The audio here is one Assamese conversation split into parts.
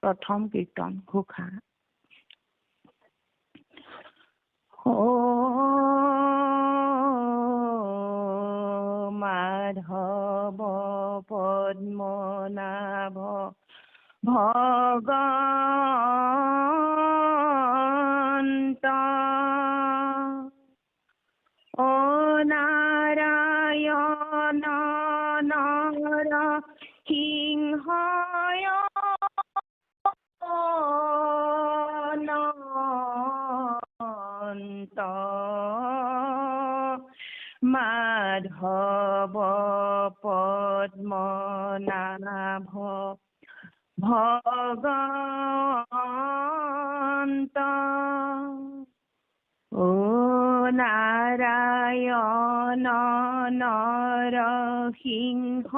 প্ৰথম কীৰ্তন ঘোষা। মাধৱ পদ্মনাভ ভগৱন্ত ও নাৰায়ণ নৰ সিংহয় অনন্ত মাধৱ পদ্মনাভ ভগৱন্ত ও নাৰায়ণ নৰসিংহ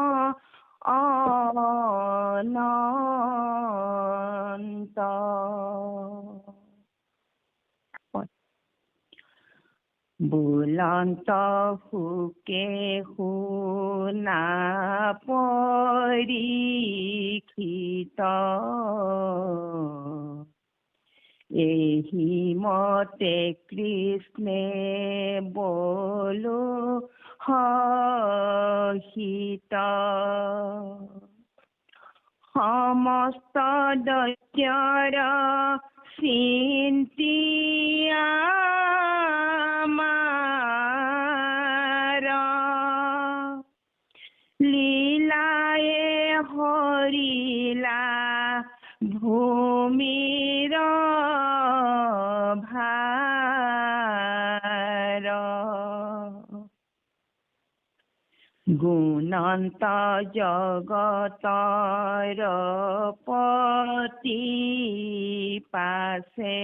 অনন্ত। বুলন্ত সুকে শুনা পৰীক্ষিত এহি মতে কৃষ্ণে বলো হৰ্ষিত সমস্ত দৈত্যৰ চিন্তিয়া লীলায়ে হৰিলা ভূমিৰ ভাৰ গুণন্ত জগতৰ পতি পাছে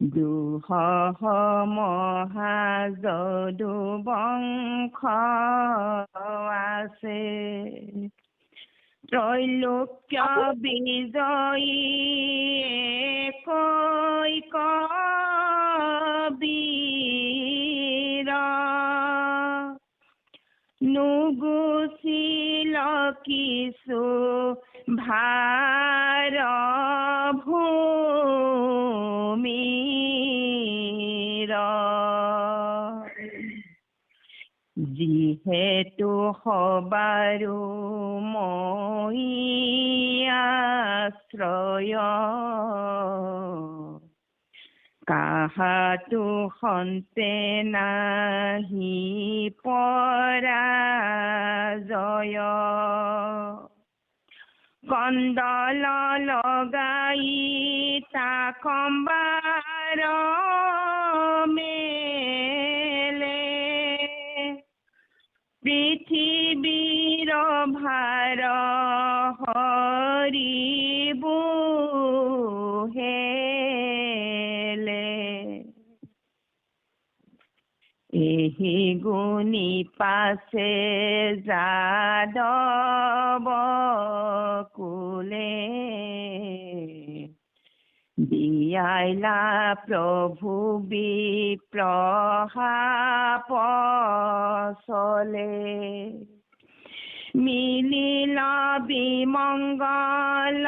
দুঃসহ মহাযদু বংশ আছে ত্ৰৈলোক্য বিজয়ী কৈক বীৰ নুগুচিল কিছু ভাৰ ভূমিৰ যিহেতু সবাৰো মই আশ্ৰয় কাহাতো সন্তে নাহি পৰাজয় কন্দল লগাই তাকম্বাৰ মেলে পৃথিৱীৰ ভাৰ হৰিবু হেলে এহি গুণী পাছে যাদৱ কুলে দিয়াইলা প্ৰভু বিপ্ৰহাপ চলে মিলিল বিমংগল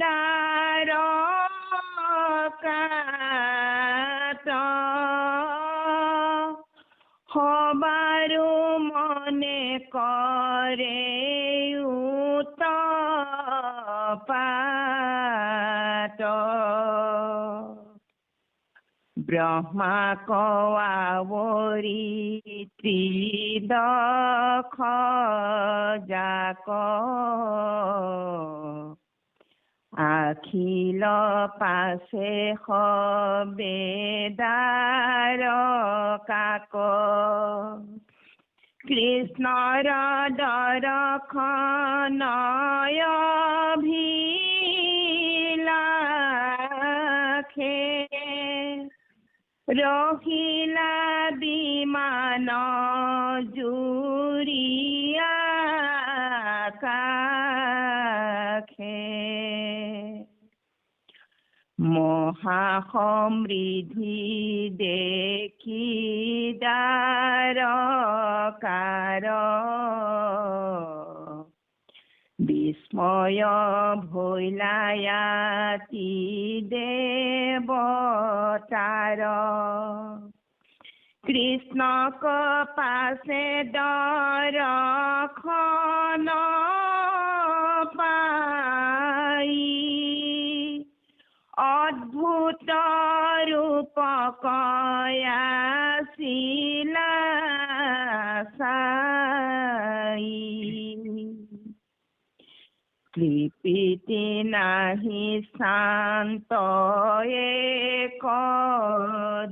দ্বাৰকাত সবাৰো মনে কৰে উৎপাত ব্ৰহ্মা কৱাৱৰী ত্ৰিদশ জাক আখিল পাছে সবেদাৰ কাক কৃষ্ণৰ দৰ্শনয় অভিলাষে ৰহিলা বিমান জুৰিয়া আকাশে মহাসমৃদ্ধি দেখি দ্বাৰকাৰ বিস্ময় ভৈলায়াতি দেৱতাৰ কৃষ্ণক পাছে দৰ্শন পাই অদ্ভুত ৰূপ কয়াছিলা চাই কৃপিতি নাহি শান্ত এক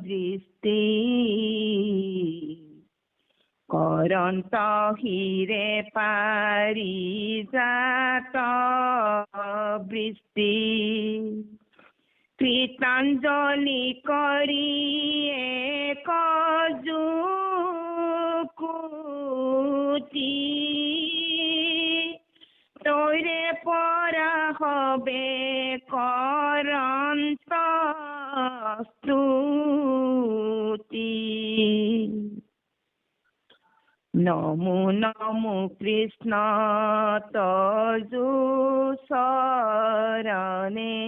দৃষ্টি কৰন্ত হিৰে পাৰিজাত বৃষ্টি কৃতাঞ্জলি কৰি এক যুকুতি তৈৰে পৰা হবে কৰন্ত স্তুতি নমো নমো কৃষ্ণ তজু চৰণে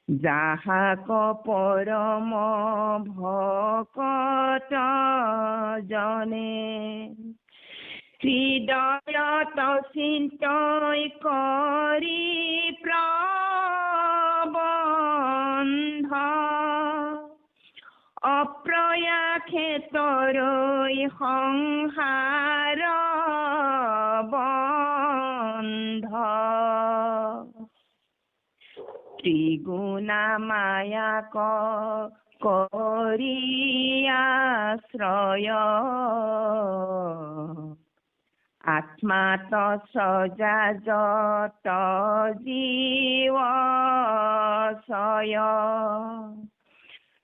যাহাক পৰম ভকত জনে হৃদয়ত চিন্তই কৰি প্ৰবন্ধ অপ্ৰয়াসে তৰৈ সংসাৰ বন্ধ ত্ৰিগুণা মায়াক কৰি আশ্ৰয় আত্মাত সজা যত জীৱ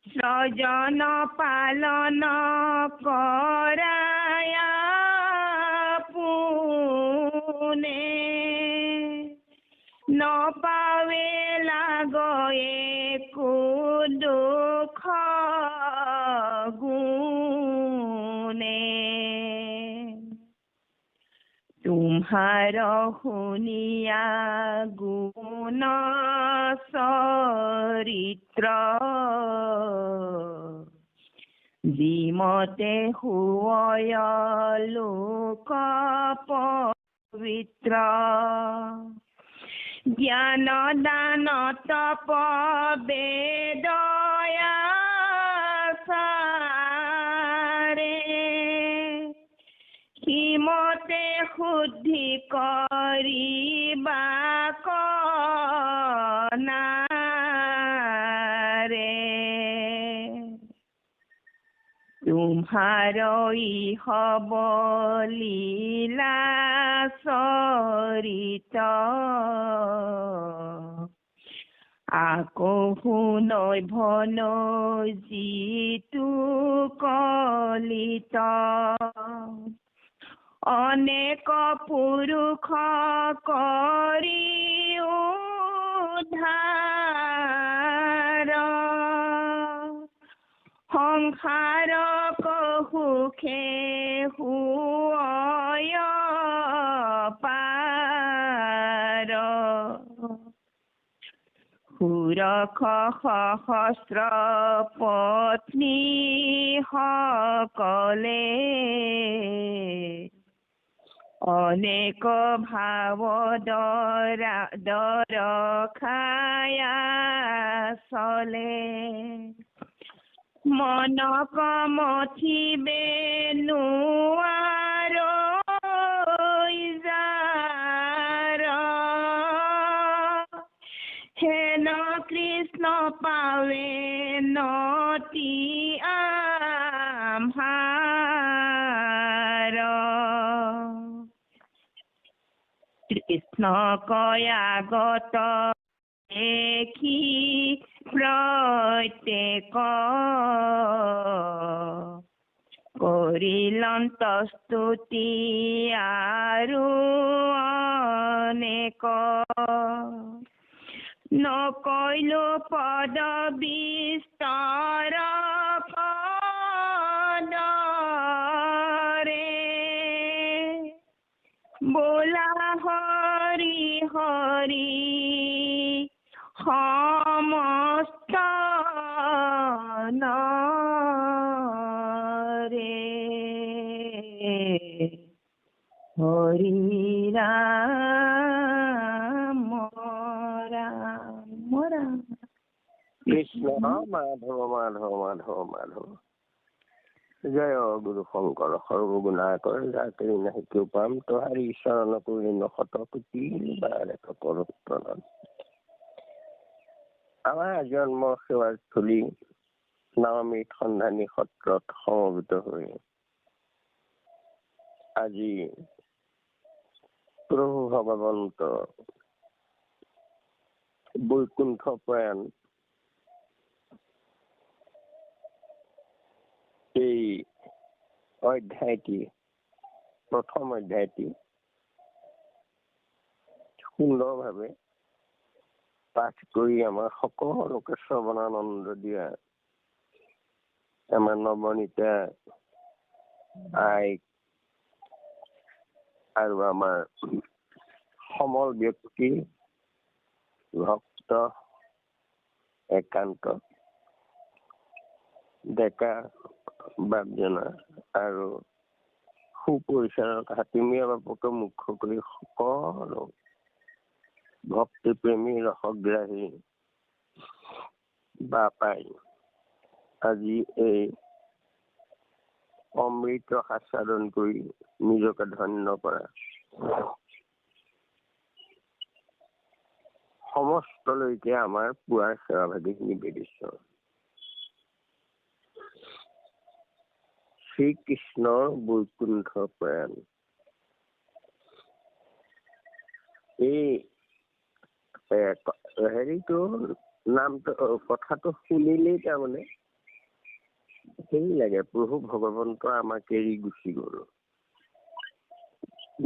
স্বজন পালন কৰায়া পুনে নপাৱে লাগয়ে কো দুখ গুণে तुम्हार শুনিয়া গুণ চৰিত্ৰ যিমতে হুয় লোক পবিত্ৰ জ্ঞান দান তপ বেদয়া হিমতে শুদ্ধি কৰিবা কনাৰে तुम्हारई হব লীলা চৰিত আকৌ শুনৈ ভনৈ যিটো কলিত অনেক পুৰুষ কৰি উদ্ধাৰ সংসাৰ সুখে হুয় পাৰ সুৰখ সহস্ৰ পত্নী সকলে অনেক ভাৱ দৰখায়া চলে মনক মথিবে নোৱাৰ যাৰ হেন কৃষ্ণ পাৱে নতি আম্ভাৰ কৃষ্ণ কয়াগত দেখি প্ৰত্যেক কৰিলন্ত স্তুতি আৰু অনেক নকৈলো পদ বিস্তাৰ পদৰে বোলা হৰি হৰি সমস্ত নৰে হৰি ৰাম ৰাম ৰাম। কৃষ্ণ মাধৱ মাধৱ মাধৱ মাধৱ। জয় গুৰু শংকৰ সৰ্বগুণাকৰ যাকে নাহি কৃপাম তোহাৰি চৰণ কৰি নশত কোটি বাৰেক কৰোঁ প্ৰণাম। আমাৰ জন্ম সেৱাৰ স্থলী নৱমীত সন্ধানী সত্ৰত সমবেত হৈ আজি প্ৰভু ভগৱন্ত বৈকুণ্ঠ প্ৰয়াণ এই অধ্যায়টি প্ৰথম অধ্যায়টি সুন্দৰভাৱে পাঠ কৰি আমাৰ সকলোকে শ্ৰৱণানন্দ দিয়া আমাৰ নৱনীতা আই আৰু আমাৰ সমল ব্যক্তি ভক্ত একান্ত ডেকা বাপজনা আৰু সুপৰিচাৰক হাতীমীয়া বাপকে মুখ্য কৰি সকলো ভক্তিপ্ৰেমী ৰসগ্ৰাহী বাপাই আজি এই অমৃত আস্বাদন কৰি নিজকে ধন্য কৰা সমস্তলৈকে আমাৰ পুৱাৰ সেৱাভাগী নিবেদিত। শ্ৰীকৃষ্ণৰ বৈকুণ্ঠ প্ৰয়াণ। এই হেৰিটো নামটো কথাটো শুনিলেই তাৰমানে হেৰি লাগে, প্ৰভু ভগৱন্ত আমাক এৰি গুচি গল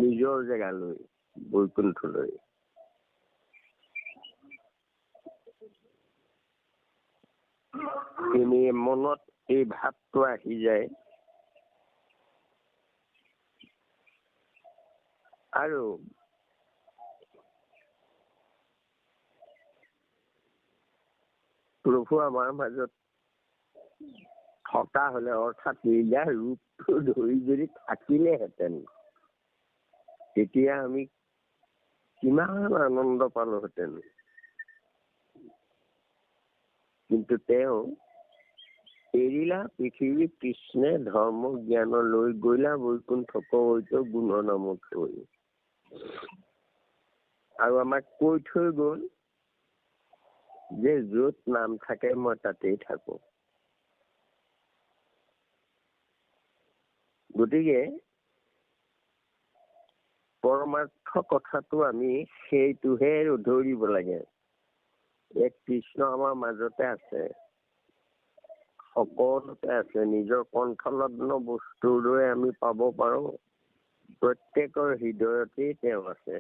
নিজৰ জেগালৈ বৈকুণ্ঠলৈ। এনেই মনত এই ভাৱটো আহি যায় আৰু প্ৰভু আমাৰ মাজত থকা হলে অৰ্থাৎ লীলাৰ ৰূপটো ধৰি যদি থাকিলেহেঁতেন তেতিয়া আমি কিমান আনন্দ পালোহেঁতেন। কিন্তু তেওঁ এৰিলা পৃথিৱী কৃষ্ণে ধৰ্ম জ্ঞান লৈ গৈলা বৈকুণ্ঠ কৈত গুণ নামত থৈ। আৰু আমাক কৈ থৈ গল যে যত নাম থাকে মই তাতেই থাকো। গতিকে পৰমাৰ্থ কথাটো আমি সেইটোহে ধৰিব লাগে। এক কৃষ্ণ আমাৰ মাজতে আছে, সকলোতে আছে, নিজৰ কণ্ঠলগ্ন বস্তুৰ দৰে আমি পাব পাৰো। প্ৰত্যেকৰ হৃদয়তেই তেওঁ আছে।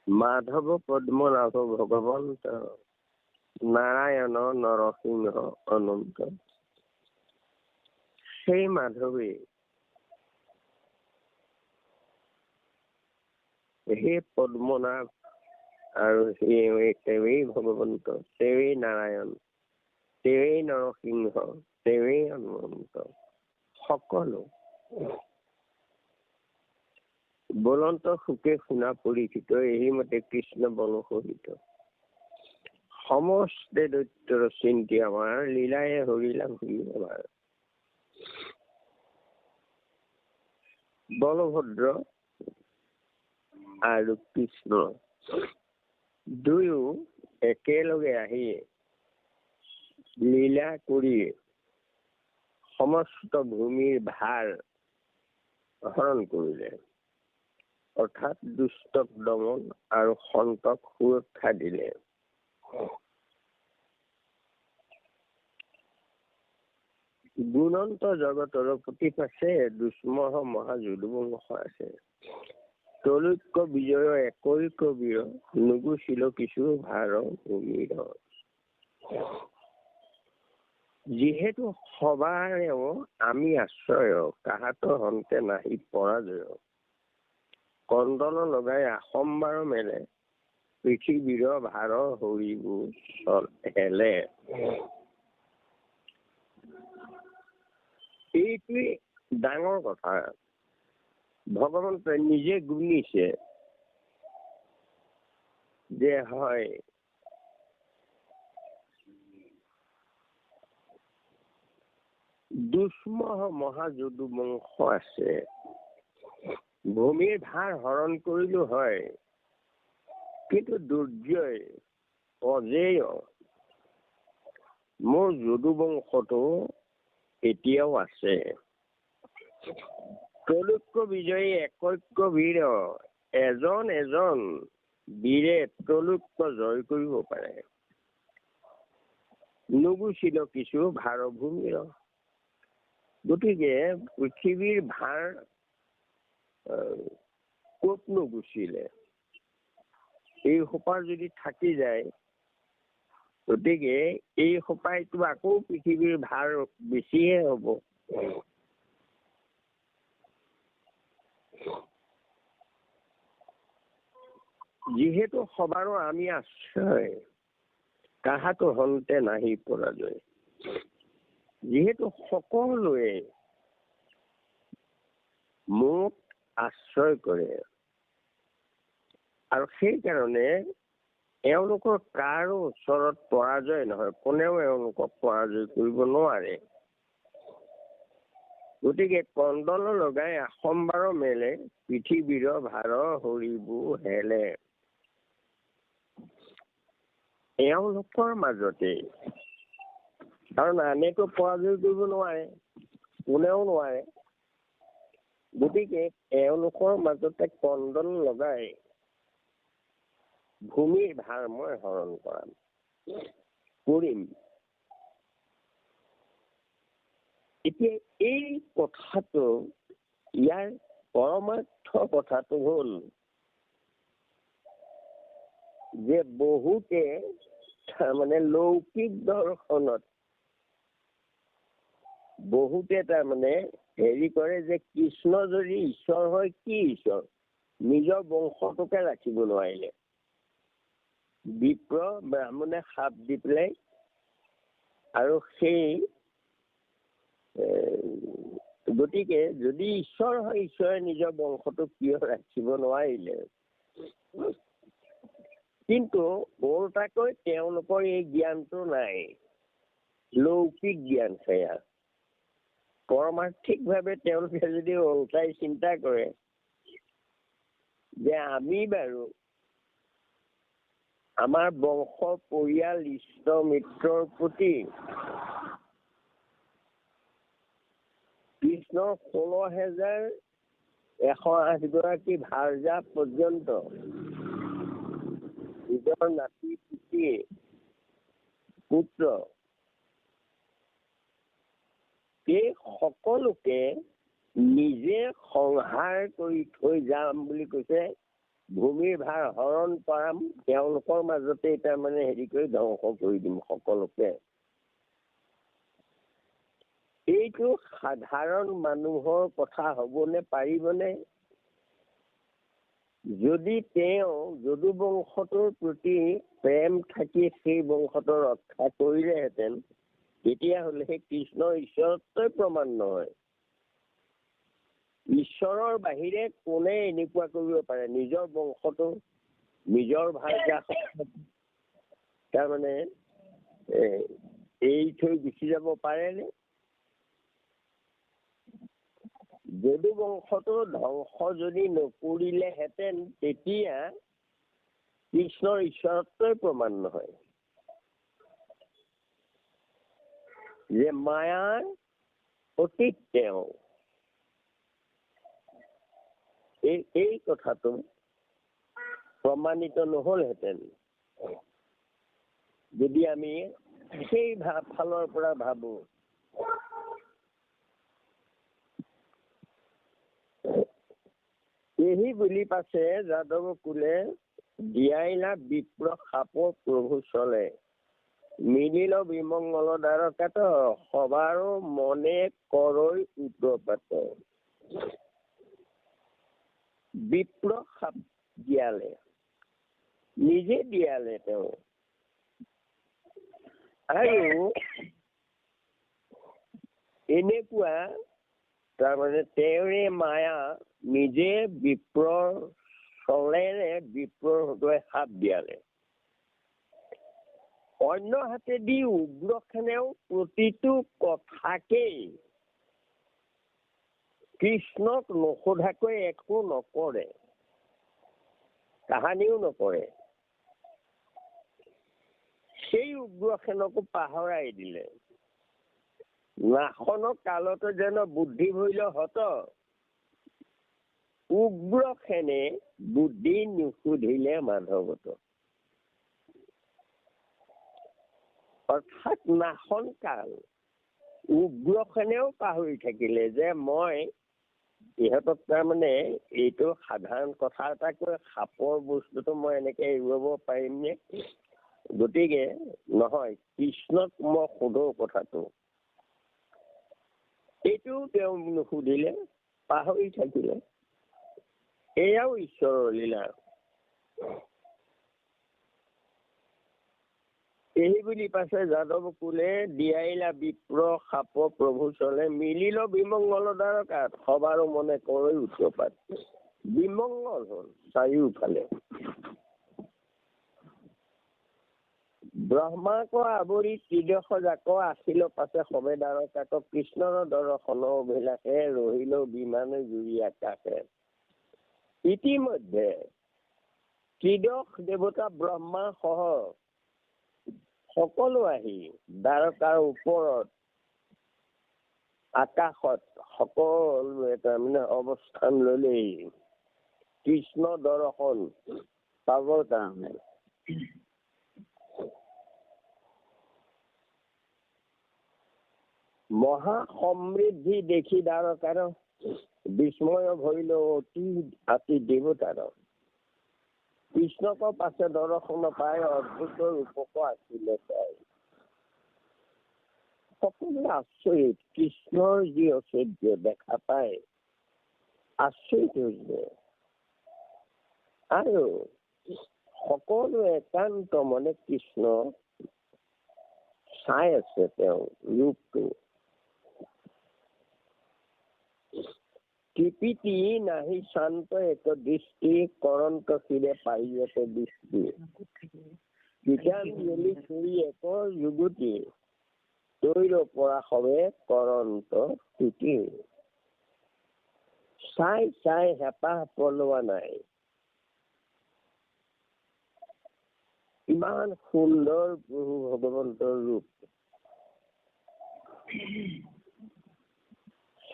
মাধৱ পদ্মনাভ ভগৱন্ত নাৰায়ণ নৰসিংহ অনন্ত। সেই মাধৱে সেই পদ্মনাভ আৰু তেৱেই ভগৱন্ত, তেৱেই নাৰায়ণ, তেৱেই নৰসিংহ, তেৱেই অনন্ত। সকলো বলন্ত সুখে শুনা পৰিচিত এই মতে কৃষ্ণ বনসহিত। সমস্তে দৈত্যৰ চিন্তি আমাৰ লীলায়ে হৰিলা ভূমি আমাৰ। বলভদ্ৰ আৰু কৃষ্ণ দুয়ো একেলগে আহি লীলা কৰি সমস্ত ভূমিৰ ভাৰ হৰণ কৰিলে, অৰ্থাৎ দুষ্টক দমন আৰু সন্তক সুৰক্ষা দিলে। গুণন্ত জগতৰ প্ৰতি পাছে দুষ্মহ মহাযুদুবংশ আছে। তলৈক্য বিজয় একৈক বীৰ নুগুচিল কিছু ভাৰ ভূমিৰ। যিহেতু সবাৰেও আমি আশ্ৰয়, কাহাতো হন্তে নাহি পৰাজয়। কণ্ডল লগাই আসম্বাৰ মেলে, পৃথিৱীৰ ভাৰ হৰিবোৰ হেলে। এইটোৱে ডাঙৰ কথা। ভগৱন্তই নিজে গুণিছে যে হয় দুষ্মহ মহাযদু বংশ আছে, ভূমিৰ ভাৰ হৰণ কৰিলো হয়, কিন্তু দুৰ্জয় অজেয় মোৰ যদু বংশটো এতিয়াও আছে। ত্ৰৈলোক্য বিজয়ী একৈক্য বীৰ, এজন এজন বীৰে ত্ৰৈলোক্য জয় কৰিব পাৰে। নুগুচিল কিছু ভাৰ ভূমিৰ। গতিকে পৃথিৱীৰ ভাৰ ক'ত নুগুচিলে? এই সোপা যদি থাকি যায়, গতিকে এই সোপাইতো আকৌ পৃথিৱীৰ ভাৰ বেছিহে হ'ব। যিহেতু সবাৰো আমি আশ্ৰয়, কাহাতো হন্তে নাহি পৰাজয়। যিহেতু সকলোৱে মোক আশ্ৰয় কৰে, আৰু সেইকাৰণে এওঁলোকৰ কাৰো ওচৰত পৰাজয় নহয়, কোনেও এওঁলোকক পৰাজয় কৰিব নোৱাৰে। গতিকে কণ্ডল লগাই আসম্বাৰ মেলে, পৃথিৱীৰ ভাৰ হৰিবোৰ হেলে। এওঁলোকৰ মাজতে, কাৰণ আনেতো পৰাজয় কৰিব নোৱাৰে, কোনেও নোৱাৰে। গতিকে এওঁলোকৰ মাজতে কণ্ডল লগাই ভূমিৰ ভাৰ মই হৰণ কৰিম। এতিয়া এই কথাটো, ইয়াৰ পৰমাৰ্থ কথাটো হ'ল যে বহুতে তাৰমানে লৌকিক দৰ্শনত বহুতে তাৰমানে হেৰি কৰে যে কৃষ্ণ যদি ঈশ্বৰ হয়, কি ঈশ্বৰ? নিজৰ বংশটোকে ৰাখিব নোৱাৰিলে। বিপ্ৰ ব্ৰাহ্মণে সাপ দি পেলাই, আৰু সেই গতিকে যদি ঈশ্বৰ হয়, ঈশ্বৰে নিজৰ বংশটোক কিয় ৰাখিব নোৱাৰিলে? কিন্তু ওলোটাকৈ তেওঁলোকৰ এই জ্ঞানটো নাই, লৌকিক জ্ঞান সেয়া। পৰমাৰ্থিক ভাৱে তেওঁলোকে যদি ওলোটাই চিন্তা কৰে যে আমি বাৰু আমাৰ বংশ পৰিয়াল ইষ্ট মিত্ৰৰ প্ৰতি কৃষ্ণৰ 16,108 গৰাকী ভাৰ্যা পৰ্যন্ত নিজৰ নাতি পুতি পুত্ৰ এই সকলোকে নিজে সংহাৰ কৰি থৈ যাম বুলি কৈছে। ভূমিৰ ভাৰ হৰণ কৰাম, তেওঁলোকৰ মাজতে তাৰমানে হেৰি কৰি ধ্বংস কৰি দিম সকলোকে। এইটো সাধাৰণ মানুহৰ কথা হ'বনে পাৰিবনে? যদি তেওঁ যদু বংশটোৰ প্ৰতি প্ৰেম থাকি সেই বংশটো ৰক্ষা কৰিলেহেঁতেন, তেতিয়াহ'লে কৃষ্ণ ঈশ্বৰত্বই প্ৰমাণ নহয়। ঈশ্বৰৰ বাহিৰে কোনে এনেকুৱা কৰিব পাৰে? নিজৰ বংশটো নিজৰ ভাৰ্যা তাৰমানে এৰি থৈ গুচি যাব পাৰেনে? যদু বংশটো ধ্বংস যদি নকৰিলেহেঁতেন, তেতিয়া কৃষ্ণৰ ঈশ্বৰত্বই প্ৰমাণ নহয়। যে মায়াৰ অতীত তেওঁ, এই কথাটো প্ৰমাণিত নহলহেঁতেন যদি আমি সেই ফালৰ পৰা ভাবো। এই বুলি পাছে যাদৱ কুলে দিয়াইলা বিপ্ৰ সাপৰ প্ৰভু চলে। মিলিল বিমঙ্গল দ্বাৰকাত সবাৰ মনে কৰৈ উৎপাত। বিপ্ৰ সাপ দিয়ালে, নিজে দিয়ালে তেওঁ। আৰু এনেকুৱা তাৰমানে তেওঁৰে মায়া নিজে বিপ্ৰৰ চলেৰে বিপ্ৰৰ হৃদয় সাপ দিয়ালে। অন্য হাতেদি উগ্ৰসেনেও প্ৰতিটো কথাকেই কৃষ্ণক নোসোধাকৈ একো নকৰে, কাহানিও নকৰে। সেই উগ্ৰসেনকো পাহৰাই দিলে। নাশনৰ কালতে যেন বুদ্ধি ভৰিল হত, উগ্ৰসেনে বুদ্ধি নুসুধিলে মাধৱত। অৰ্থাৎ নাশন কাল উগ্ৰসেনেও পাহৰি থাকিলে যে মই ইহঁতক তাৰমানে এইটো সাধাৰণ কথা এটা কৈ সাপৰ বস্তুটো মই এনেকে এৰুৱাব পাৰিম নে? গতিকে নহয়, কৃষ্ণক মই সোধো কথাটো। এইটোও তেওঁ নুসুধিলে, পাহৰি থাকিলে। এয়াও ঈশ্বৰৰ লীলা। এই বুলি পাছে যাদৱ কুলে দিয়াইলা বিপ্ৰ সাপ প্ৰভু চলে, মিলিল বিমঙ্গল দ্বাৰকাত সবাৰো মনে কৰৈ উৎপাত। বিমঙ্গল হল চাৰিওফালে। ব্ৰহ্মাক আৱৰি ত্ৰিদশ জাক আছিল পাছে সবে দ্বাৰকাত, কৃষ্ণৰ দৰ্শন অভিলাষে ৰহিল বিমানে জুৰি আকাশে। ইতিমধ্যে ত্ৰিদশ দেৱতা ব্ৰহ্মা সহ সকলো আহি দ্বাৰকাৰ ওপৰত আকাশত সকলোৱে তাৰমানে অৱস্থান ললেই কৃষ্ণ দৰ্শন পাব তাৰমানে। মহা সমৃদ্ধি দেখি দ্বাৰকাৰ বিস্ময় ভৰিল অতি দেৱতাৰ। কৃষ্ণক পাছে দৰ্শন পাই অদ্ভুত ৰূপক আছিলে তাই। সকলোৱে আচৰিত, কৃষ্ণৰ যি ঐশ্বৰ্য দেখা পায় আচৰিত হৈছে। আৰু সকলোৱে একান্ত মনে কৃষ্ণ চাই আছে তেওঁ ৰূপটো। কৃপিতি নাহি শান্ত এক দৃষ্টি, কৰন্ত শিৰে পাৰিয়তে দৃষ্টি। গীতাঞ্জলি কৰি এক যুগতি, তৈৰ পৰা সবে কৰন্ত তুতি। চাই চাই হেঁপাহ পলোৱা নাই, ইমান সুন্দৰ প্ৰভু ভগৱন্তৰ ৰূপ।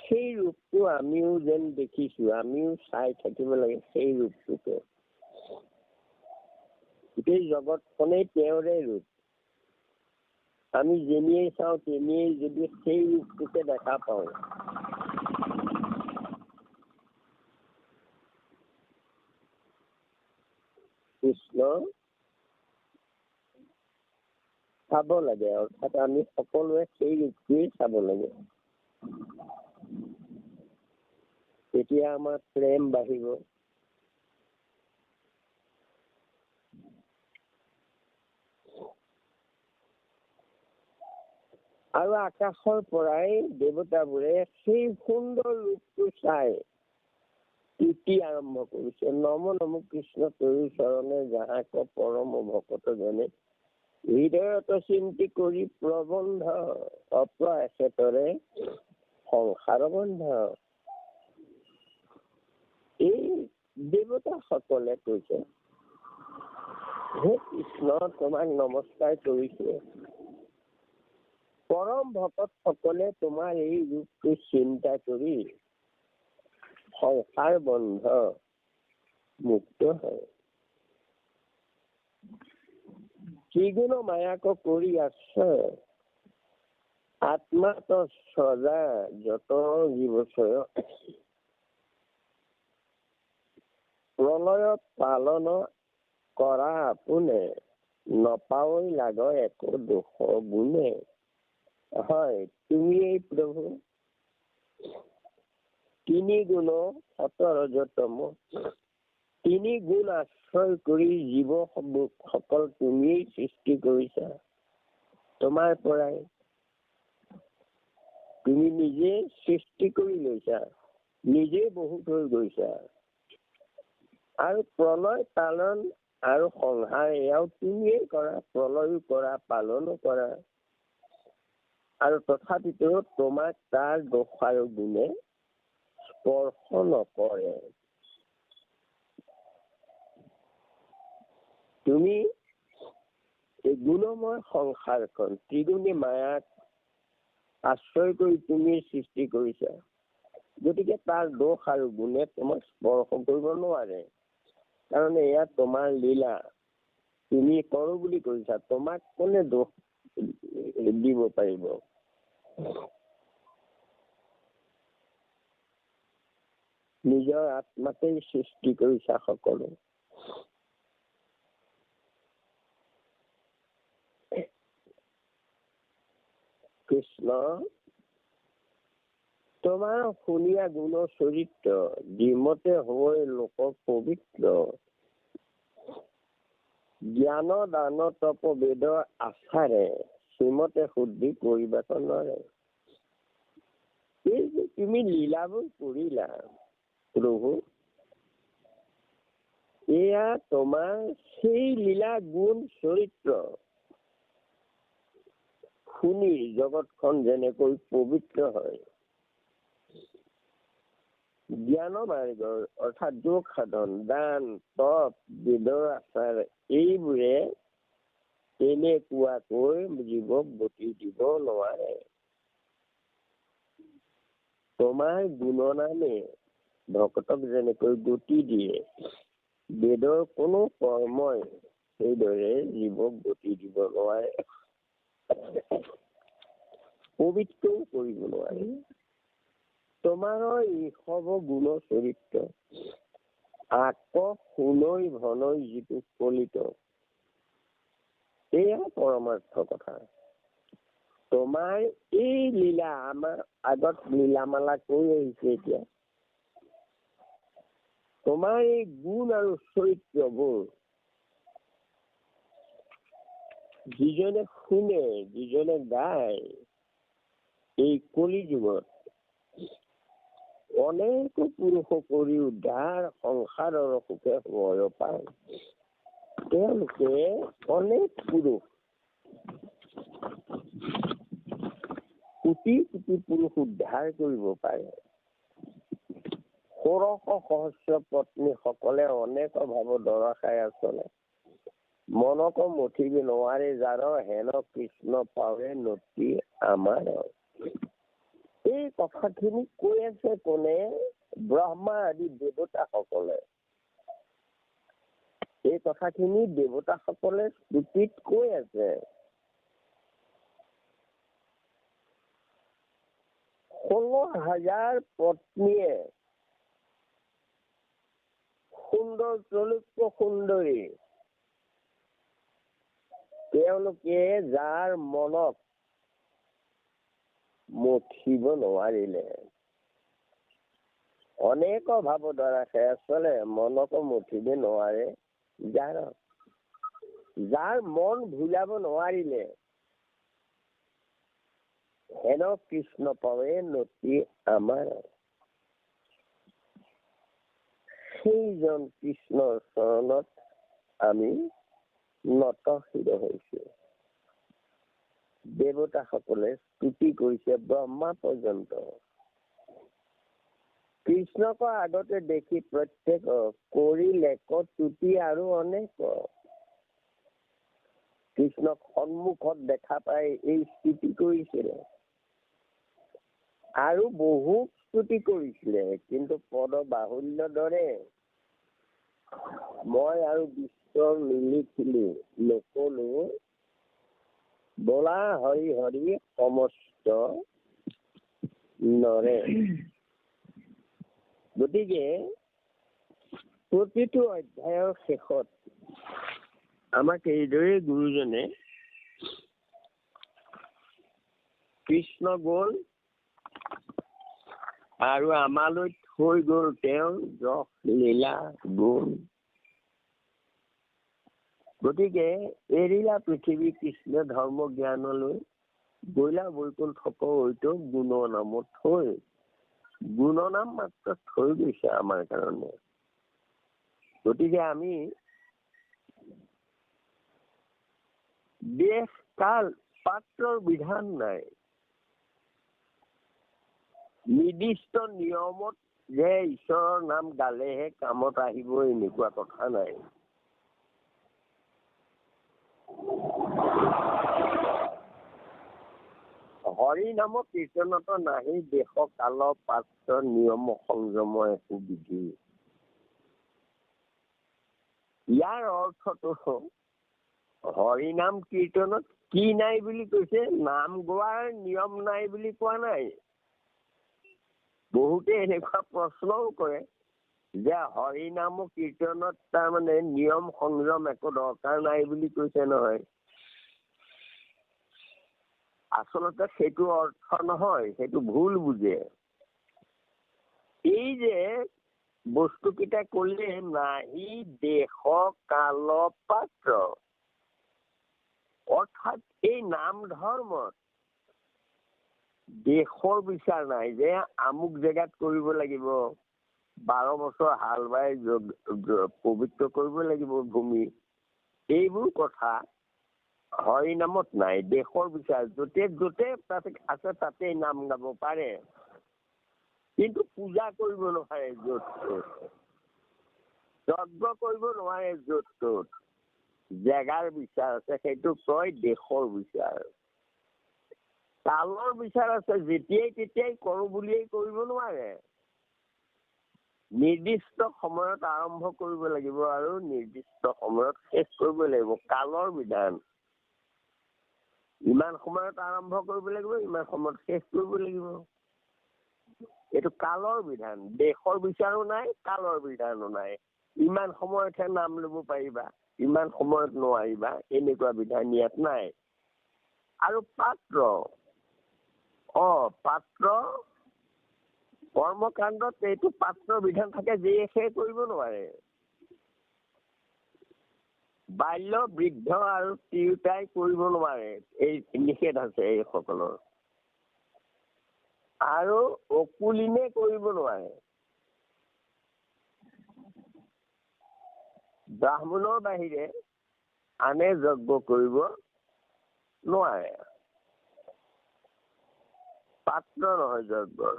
সেই ৰূপটো আমিও যেন দেখিছো, আমিও চাই থাকিব লাগে সেই ৰূপটোকে। গোটেই জগতখনেই তেওঁৰে ৰূপ। আমি যেনিয়ে চাওঁ তেনিয়ে যদি সেই ৰূপটোকে দেখা পাওঁ, কৃষ্ণ চাব লাগে। অৰ্থাৎ আমি সকলোৱে সেই ৰূপটোৱেই চাব লাগে। তেতিয়া আমাৰ প্ৰেম বাঢ়িব। আৰু আকাশৰ পৰাই দেৱতাবোৰে সেই সুন্দৰ ৰূপটো চাই তুতি আৰম্ভ কৰিছে। নম নম কৃষ্ণ তৰু চৰণে যাহাক পৰম ভকত জনে, হৃদয়ত চিন্তি কৰি প্ৰবন্ধ অপ্ৰয়াসেতৰে সংসাৰ বন্ধ। এই দেৱতা সকলে কৈছে, হে কৃষ্ণ তোমাক নমস্কাৰ কৰিছে। পৰম ভকত সকলে তোমাৰ এই ৰূপটো চিন্তা কৰি সংসাৰ বন্ধ মুক্ত হয়। ত্ৰিগুণ মায়াক কৰি আশ্ৰয়, আত্মাত সজা যত জীৱচয়। প্ৰলয়ত পালন কৰা আপোনে, নপাৱৈ লাগৰ একো দোষ গুণে। হয়, তুমিয়েই প্ৰভু তিনি গুণ সতৰজতম, তিনি গুণ আশ্ৰয় কৰি জীৱ সকল তুমিয়েই সৃষ্টি কৰিছা। তোমাৰ পৰাই তুমি নিজে সৃষ্টি কৰি লৈছা, নিজে বহুত হৈ গৈছা। আৰু প্ৰলয় পালন আৰু সংহাৰ এয়াও তুমিয়েই কৰা, প্ৰলয়ো কৰা, পালনো কৰা। আৰু তথাপিতো তোমাক তাৰ দোষ আৰু গুণে স্পৰ্শ নকৰে। তুমি এই গুণময় সংসাৰখন ত্ৰিগুণী মায়াক আশ্ৰয় কৰি তুমি সৃষ্টি কৰিছা, গতিকে তাৰ দোষ আৰু গুণে তোমাক স্পৰ্শ কৰিব নোৱাৰে। কাৰণ এয়া তোমাৰ লীলা, তুমি কৰো বুলি কৈছা, তোমাক কোনে দোষ দিব পাৰিব? নিজৰ আত্মাতেই সৃষ্টি কৰিছা সকলো। কৃষ্ণ, তোমাৰ শুনিয়া গুণ চৰিত্ৰ, যিমতে হৈ লোকক পবিত্ৰ। জ্ঞান দান তপ বেদৰ আচাৰে, শ্ৰীমতে শুদ্ধি কৰিবাক নোৱাৰে। এই যে তুমি লীলাবোৰ কৰিলা প্ৰভু, এয়া তোমাৰ সেই লীলা গুণ চৰিত্ৰ শুনি জগতখন যেনেকৈ পবিত্ৰ হয়। জ্ঞান মাৰ্গৰ অৰ্থাৎ যোগ সাধন, দান, তপ, বেদৰ আচাৰ, এইবোৰে এনেকুৱাকৈ জীৱক গতি দিব নোৱাৰে। তোমাৰ গুণনামে ভকতক যেনেকৈ গতি দিয়ে, বেদৰ কোনো কৰ্মই সেইদৰে জীৱক গতি দিব নোৱাৰে, পবিত্ৰও কৰিব নোৱাৰে। তোমাৰ ঋষভ গুণ চৰিত্ৰ, আক শুনৈ ভনৈ যিটো কলিত, এয়া পৰমাৰ্থ কথা। তোমাৰ এই লীলা, আমাৰ আগত লীলামালা কৈ আহিছে এতিয়া, তোমাৰ এই গুণ আৰু চৰিত্ৰবোৰ যিজনে শুনে, যিজনে গায়, এই কলি যুগত অনেক পুৰুষ কৰি উদ্ধাৰ সংসাৰৰ সুখে ভয় পায়। তেওঁলোকে অনেক পুৰুষ, কোটি কোটি পুৰুষ উদ্ধাৰ কৰিব পাৰে। ষোড়শ সহস্ৰ পত্নী সকলে অনেক ভাৱ দৰা খাই আচলে, মনক মঠিব নোৱাৰে যাৰ, হেন কৃষ্ণ পাৱে নতি আমাৰ। এই কথাখিনি কৈ আছে কোনে? ব্ৰহ্মা আদি দেৱতা সকলে। এই কথাখিনি দেৱতা সকলে স্তুতিত কৈ আছে। 16,000 পত্নীয়ে সুন্দৰ ত্ৰৈলোক্য সুন্দৰী, তেওঁলোকে যাৰ মনক মঠিব নোৱাৰিলে, অনেক ভাৱ দ্বাৰা সেয়া চলে, মনক মঠিব নোৱাৰে যাৰ মন ভুলাব নোৱাৰিলে, হেন কৃষ্ণ পাৱে নতি আমাৰ। সেইজন কৃষ্ণৰ চৰণত আমি নত শিৰ হৈছো। দেৱতা সকলে স্তুতি কৰিছে, ব্ৰহ্মা পৰ্যন্ত। কৃষ্ণক আগতে দেখি প্ৰত্যেক কৰিলে তুতি আৰু অনেক। কৃষ্ণক সন্মুখত দেখা পাই এই স্তুতি কৰিছিলে, আৰু বহুত স্তুতি কৰিছিলে, কিন্তু পদ বাহুল্য দৰে মই আৰু বিশ্ব মিলিছিলো নকলো, বলা হৰি হৰি সমস্ত নৰে। গতিকে প্ৰতিটো অধ্যায়ৰ শেষত আমাক এইদৰে গুৰুজনে কৃষ্ণ গ'ল আৰু আমালৈ থৈ গ'ল তেওঁৰ যশ লীলা গুণ। গতিকে এৰিলা পৃথিৱী কৃষ্ণ ধৰ্ম জ্ঞানলৈ, বৈলা বৈকুণ্ঠ হয়তো গুণ নামত থৈ। গুণনাম মাত্ৰ থৈ গৈছে আমাৰ কাৰণে। গতিকে আমি দেশ কাল পাত্ৰৰ বিধান নাই, নিৰ্দিষ্ট নিয়মত যে ঈশ্বৰৰ নাম গালেহে কামত আহিব এনেকুৱা কথা নাই। হৰি নাম কীৰ্তনত নাহি দেশ কাল পাত্ৰ নিয়ম সংযম একো বিধি। ইয়াৰ অৰ্থটো হৰি নাম কীৰ্তনত কি নাই বুলি কৈছে, নাম গোৱাৰ নিয়ম নাই বুলি কোৱা নাই। বহুতে এনেকুৱা প্ৰশ্নও কৰে যে হৰি নাম কীৰ্তনত তাৰমানে নিয়ম সংযম একো দৰকাৰ নাই বুলি কৈছে নহয়। আচলতে সেইটো অৰ্থ নহয়, সেইটো ভুল বুজে। এই যে বস্তুকেইটা কলে নাহি দেশ কাল পাত্ৰ, অৰ্থাৎ এই নাম ধৰ্মত দেশৰ বিচাৰ নাই যে আমুক জেগাত কৰিব লাগিব, 12 বছৰ হাল বাই পবিত্ৰ কৰিব লাগিব ভূমি, এইবোৰ কথা হৰি নামত নাই। দেশৰ বিচাৰ য'তে য'তে আছে তাতেই নাম গাব পাৰে, কিন্তু পূজা কৰিব নোৱাৰে য'ত ত'ত, যজ্ঞ কৰিব নোৱাৰে য'ত ত'ত। জেগাৰ বিচাৰ আছে, সেইটো কয় দেশৰ বিচাৰ। কালৰ বিচাৰ আছে, যেতিয়াই তেতিয়াই কৰো বুলিয়েই কৰিব নোৱাৰে। নিৰ্দিষ্ট সময়ত আৰম্ভ কৰিব লাগিব আৰু নিৰ্দিষ্ট সময়ত শেষ কৰিব লাগিব, কালৰ বিধান। ইমান সময়ত আৰম্ভ কৰিব লাগিব, ইমান সময়ত শেষ কৰিব লাগিব, এইটো কালৰ বিধান। দেশৰ বিচাৰো নাই, কালৰ বিধানো নাই। ইমান সময়তহে নাম ল'ব পাৰিবা, ইমান সময়ত নোৱাৰিবা, এনেকুৱা বিধান ইয়াত নাই। আৰু পাত্ৰ, পাত্ৰ কৰ্মকাণ্ডত এইটো পাত্ৰ বিধান থাকে, যিয়ে সেই কৰিব নোৱাৰে। বাল্য বৃদ্ধ আৰু তিৰোতাই কৰিব নোৱাৰে, এই নিষেধ আছে এইসকলৰ। আৰু অকুলিনে কৰিব নোৱাৰে। ব্ৰাহ্মণৰ বাহিৰে আনে যজ্ঞ কৰিব নোৱাৰে, পাত্ৰ নহয় যজ্ঞৰ।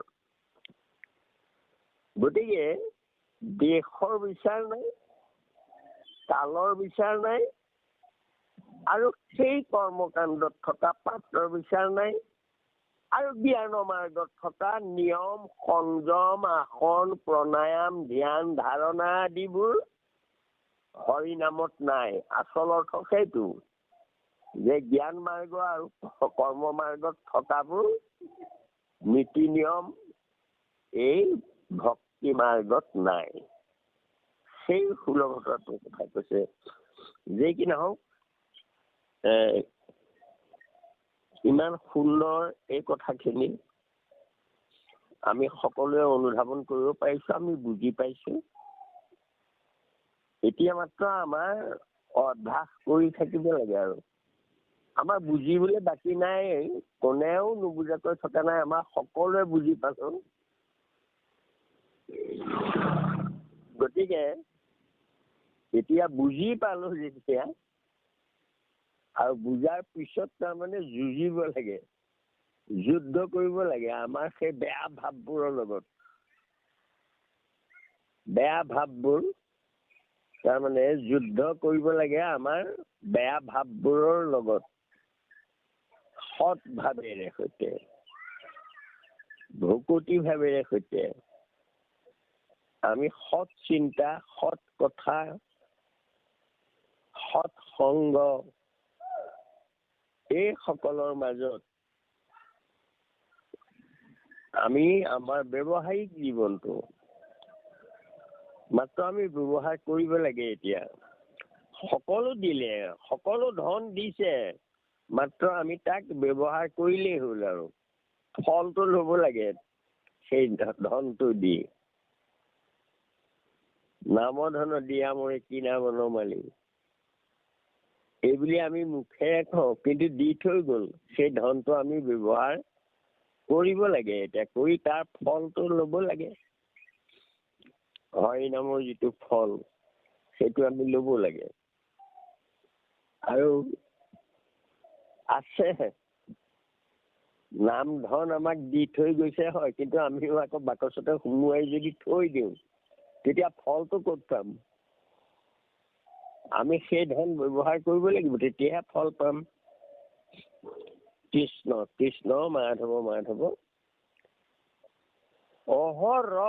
গতিকে দেশৰ বিচাৰ নাই, কালৰ বিচাৰ নাই, আৰু সেই কৰ্মকাণ্ডত থকা পাত্ৰৰ বিচাৰ নাই, আৰু জ্ঞান মাৰ্গত থকা নিয়ম সংযম আসন প্ৰণায়াম ধ্যান ধাৰণা আদিবোৰ হৰি নামত নাই। আচল অৰ্থ সেইটো যে জ্ঞান মাৰ্গ আৰু কৰ্ম মাৰ্গত থকাবোৰ নীতি নিয়ম এই ভক্তি মাৰ্গত নাই। সেই সুলভতাটোৰ কথা কৈছে। যে কি নহওক, ইমান সুন্দৰ এই কথাখিনি আমি সকলোৱে অনুধাৱন কৰিব পাৰিছো, আমি বুজি পাইছো। এতিয়া মাত্ৰ আমাৰ অভ্যাস কৰি থাকিব লাগে। আৰু আমাৰ বুজিবলৈ বাকী নাই, কোনেও নুবুজাকৈ থকা নাই, আমাৰ সকলোৱে বুজি পাইছো। গতিকে এতিয়া বুজি পালো যেতিয়া, আৰু বুজাৰ পিছত তাৰমানে যুঁজিব লাগে, যুদ্ধ কৰিব লাগে আমাৰ সেই বেয়া ভাৱবোৰৰ লগত। বেয়া ভাৱবোৰ তাৰমানে যুদ্ধ কৰিব লাগে আমাৰ বেয়া ভাৱবোৰৰ লগত, সৎ ভাৱেৰে সৈতে, ভকতি ভাৱেৰে সৈতে। আমি সৎ চিন্তা, সৎ কথা, সৎ সংগ, এই সকলৰ মাজত আমি আমাৰ ব্যৱহাৰিক জীৱনটো মাত্ৰ আমি ব্যৱহাৰ কৰিব লাগে। এতিয়া সকলো দিলে, সকলো ধন দিছে, মাত্ৰ আমি তাক ব্যৱহাৰ কৰিলেই হ'ল আৰু ফলটো ল'ব লাগে সেই ধনটো দি। নাম ধন দিয়া মই কিনা বনমালি, এইবুলি আমি মুখেৰে কওঁ, কিন্তু দি থৈ গ'ল। সেই ধনটো আমি ব্যৱহাৰ কৰিব লাগে, এতিয়া কৰি তাৰ ফলটো ল'ব লাগে। হৰি নামৰ যিটো ফল সেইটো আমি ল'ব লাগে। আৰু আছে নাম ধন আমাক দি থৈ গৈছে হয়, কিন্তু আমিও আকৌ বাকচতে সুমুৱাই যদি থৈ দিওঁ তেতিয়া ফলটো ক'ত পাম? আমি সেই ধন ব্যৱহাৰ কৰিব লাগিব, তেতিয়াহে ফল পাম। কৃষ্ণ কৃষ্ণ মাধৱ মাধৱ অহৰহ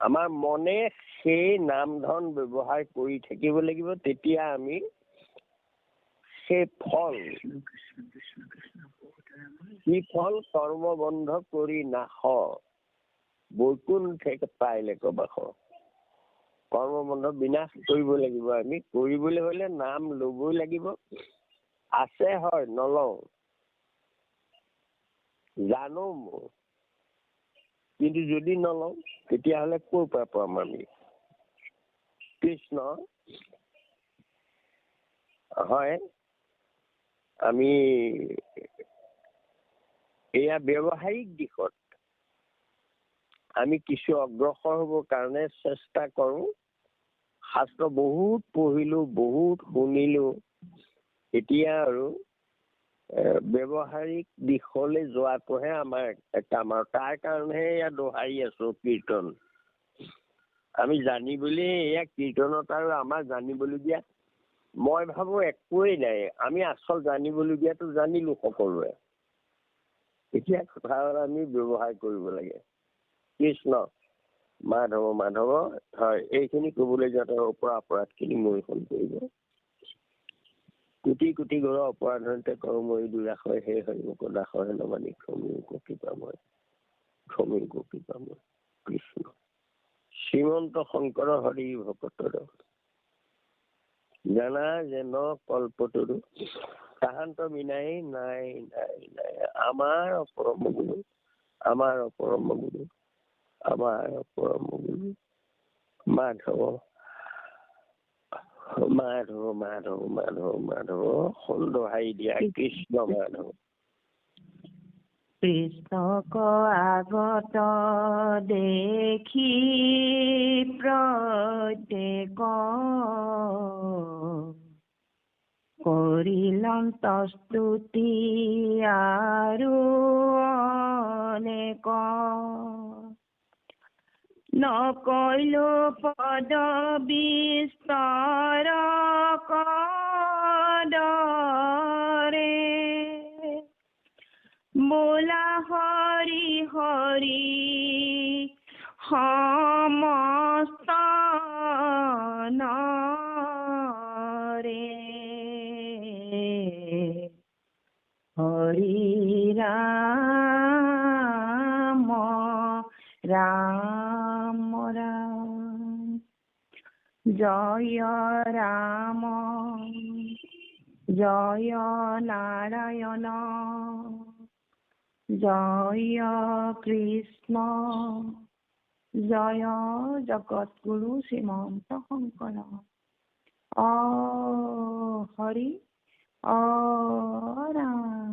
আমাৰ মনে সেই নাম ধন ব্যৱহাৰ কৰি থাকিব লাগিব, তেতিয়া আমি সেই ফল, কি ফল? কৰ্ম বন্ধ কৰি নাশ, বৈকুণ্ঠে পাইলে কবাস। কৰ্ম বন্ধ বিনাশ কৰিব লাগিব। আমি কৰিবলৈ হলে নাম লবই লাগিব। আছে হয়, নলওঁ, জানো মোৰ, কিন্তু যদি নলওঁ তেতিয়াহ'লে ক'ৰ পৰা পাম আমি? কৃষ্ণ হয়, আমি এয়া ব্যৱহাৰিক দিশত আমি কিছু অগ্ৰসৰ হ'বৰ কাৰণে চেষ্টা কৰোঁ। শাস্ত্ৰ বহুত পঢ়িলো, বহুত শুনিলো, এতিয়া আৰু ব্যৱহাৰিক দিশলৈ যোৱাটোহে আমাৰ কাম। আৰু তাৰ কাৰণেহে এয়া দোহাৰি আছো কীৰ্তন। আমি জানিবলৈ এয়া কীৰ্তনত আৰু আমাৰ জানিবলগীয়া মই ভাবো একোৱেই নাই। আমি আচল জানিবলগীয়াটো জানিলো সকলোৱে। এতিয়া কথা হ'ল আমি ব্যৱহাৰ কৰিব লাগে। কৃষ্ণ মাধৱ মাধৱ হয়, এইখিনি ক'বলৈ যাওঁতে অপৰাধখিনি মৰিখন কৰিব। কোটি কোটি ঘৰৰ অপৰাধতে কৰ্মই দুৰাশয়, সেই হৰি মোক দাসয় নমানি ক্ষমিও কৃপা মই, ক্ষমিও কৃপা মই। কৃষ্ণ শ্ৰীমন্ত শংকৰ হৰি ভকতৰ জানা যেন কল্পতৰু, তাহান্ত বিনাই নাই নাই নাই। আমাৰ অপৰম গুৰু, আমাৰ অপৰম গুৰু, আমাৰ অপৰম গুৰু মাধৱ মাধৱ মাধৱ মাধৱ মাধৱ। দোহাই দিয়া কৃষ্ণ মাধৱ। কৃষ্ণক আগত দেখি প্ৰত্যেক কৰিলম স্তুতি আৰু অনেক, নকৈলো পদ বিস্তাৰ কদৰে, বোলা হৰি হৰি সমস্ত নৰে, হৰি ৰাম ৰাম ৰাম, জয় ৰাম জয় নাৰায়ণ, জয় কৃষ্ণ, জয় জগতগুৰু শ্ৰীমন্ত শংকৰ। হৰি ৰাম